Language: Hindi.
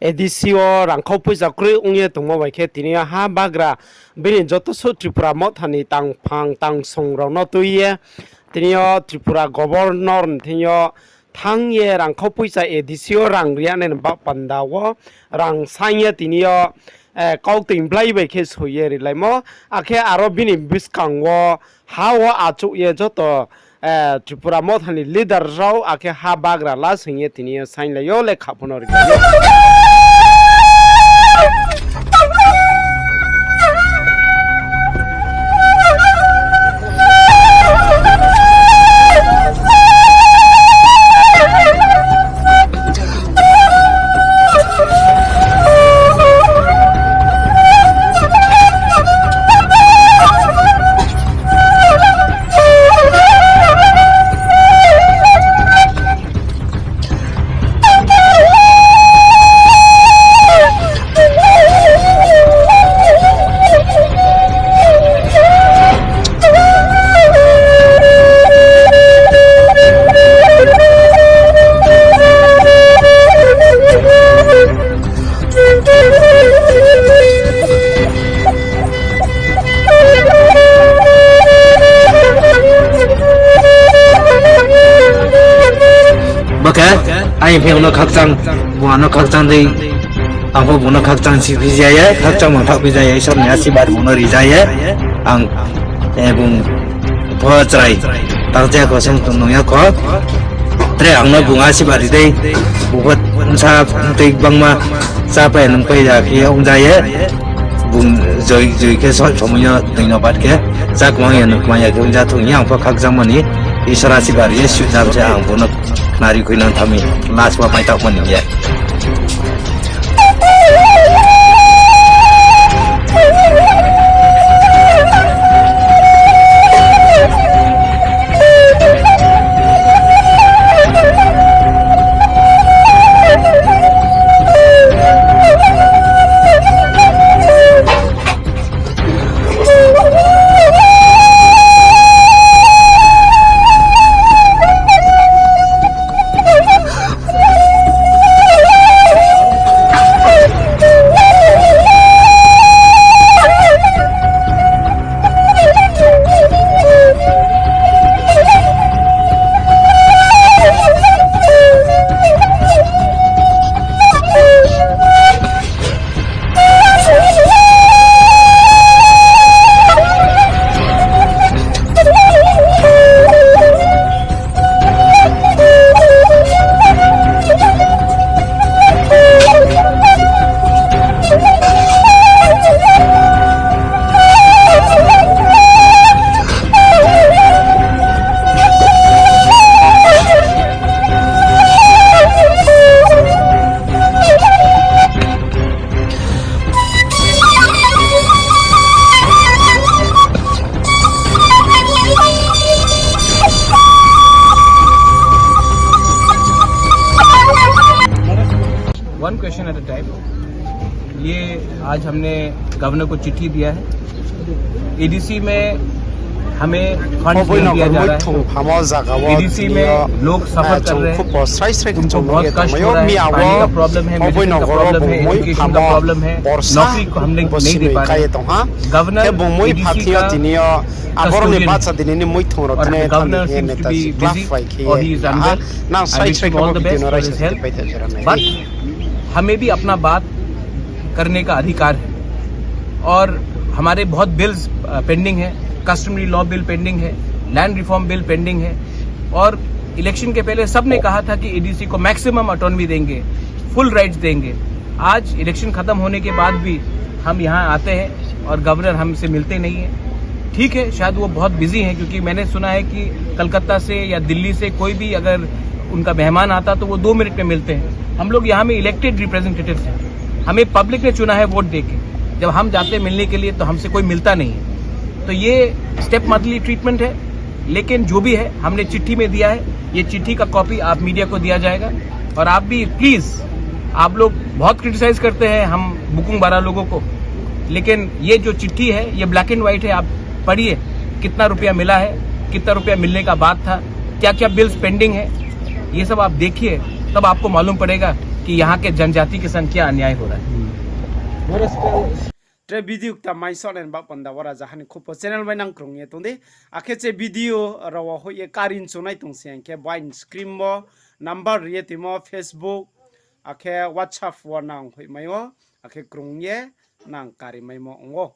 edisio rangkau puisa kri ungye tongmo baikhe tini ha bagra bini joto so Tripura mothani tangphang tangsong rokno tuiye tinio Tripura governor tinio thangye rangkau puisa edisio rang riane ba pandawo rang sangye tinio kauting blai baikhe soye rilaimo akhe aro bini biskangwo hawo achukye joto Tripura mothani leader rao akhe ha bagra la singye tinio sainlayo le khapno rilaimo ai phèo nó khắc trăng bùa nó khắc trăng đi ang phu bùa nó khắc trăng si phi jaya khắc trăng mang thak phi jaya sab nya si bar bùa nó ri jaya ang bung pho trai tang ja ko sem tung nong ya ko tre ang nó bunga si bar đi bu phat sa tei bang ma sa pe nang pe ja khi ông jaya bung joi joi ke so phom ya ding no bat ke sa kwang ya nak ma ya ke ja thung yang pho khak jang mani isara si bar ye shu jab ja ang bu no nari kui nang thami last wa pai tak mani ye one question at a time. ये आज हमने गवर्नर को चिट्ठी दिया है। एडीसी में हमें फंड नहीं दिया जा रहा है। एडीसी में लोग सफर कर रहे हैं, उनको बहुत कष्ट हो रहा है, पानी का प्रॉब्लम है, मेडिसिन का प्रॉब्लम है, एजुकेशन का प्रॉब्लम है, नौकरी को हम नहीं दे पा रहे। गवर्नर एडीसी का governor seems to be busy or he is unwell. I wish him all the best for his health. But हमें भी अपना बात करने का अधिकार है और हमारे बहुत बिल्स पेंडिंग है। कस्टमरी लॉ बिल पेंडिंग है, लैंड रिफॉर्म बिल पेंडिंग है और इलेक्शन के पहले सबने कहा था कि एडीसी को मैक्सिमम ऑटोनॉमी देंगे, फुल राइट्स देंगे। आज इलेक्शन खत्म होने के बाद भी हम यहाँ आते हैं और गवर्नर हमसे मिलते नहीं हैं। ठीक है, शायद वो बहुत बिजी हैं, क्योंकि मैंने सुना है कि कलकत्ता से या दिल्ली से कोई भी अगर उनका मेहमान आता तो वो 2 मिनट में मिलते हैं। हम लोग यहाँ में इलेक्टेड रिप्रेजेंटेटिव्स हैं, हमें पब्लिक ने चुना है वोट देके। जब हम जाते मिलने के लिए तो हमसे कोई मिलता नहीं है। तो ये स्टेप मदली ट्रीटमेंट है, लेकिन जो भी है हमने चिट्ठी में दिया है। ये चिट्ठी का कॉपी आप मीडिया को दिया जाएगा और आप भी प्लीज, आप लोग बहुत क्रिटिसाइज करते हैं हम बुकुंग बारा लोगों को, लेकिन ये जो चिट्ठी है ये ब्लैक एंड व्हाइट है। आप पढ़िए कितना रुपया मिला है, कितना रुपया मिलने का बात था, क्या क्या बिल्स पेंडिंग है, ये सब आप देखिए, तब आपको मालूम पड़ेगा कि यहाँ के जनजाति की संख्या अन्याय हो रहा है। Tre video ta mai son en ba panda wara jahani khupo channel bai nang krong ye tonde akhe che video rawa ho ye karin chunai tung siang ke bain screen mo number ye timo Facebook akhe WhatsApp wa nang hoi mayo akhe krong ye nang kari mai mo ngo